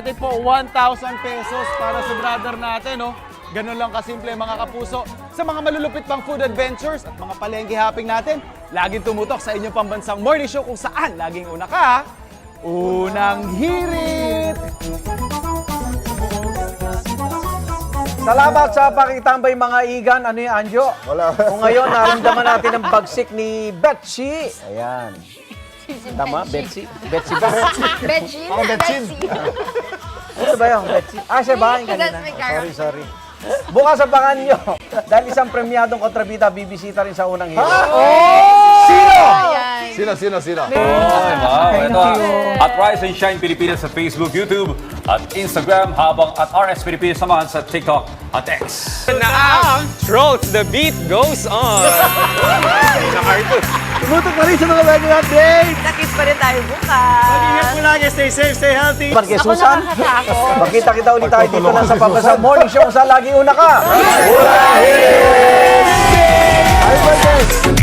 natin po 1,000 pesos para sa brother natin, no? Ganun lang kasimple mga kapuso. Sa mga malulupit pang food adventures at mga palengke hopping natin, laging tumutok sa inyong pambansang morning show kung saan laging una ka, unang hirit! Salamat sa pakitambay mga igan. Ano yung Anjo? Wala. Kung ngayon, naramdaman natin ang bagsik ni Betsy. Ayan. Tama? Betsy? Betsy ba? Betchin? Ako, Betchin. Ano ba yun? Betsy? Ah, siya ba? Yung kanina. That's my character. Sorry. Bukas abangan nyo. Dahil isang premiadong kontrabida, bibisita rin sa unang hero. Sino? Wow, ito at Rise and Shine Pilipinas sa Facebook, YouTube, at Instagram, habang at RS Pilipinas naman sa TikTok at X. Na ang Trolls, the beat goes on. Tumutok na rin sa mga bago updates. Nakis pa rin tayo bukas. Ingat mo lagi, stay safe, stay healthy. Barke Ako Susan. nakakatakot. Magkita-kita ulit tayo dito na sa Pabasa Morning Show kung saan lagi una ka. Happy birthday!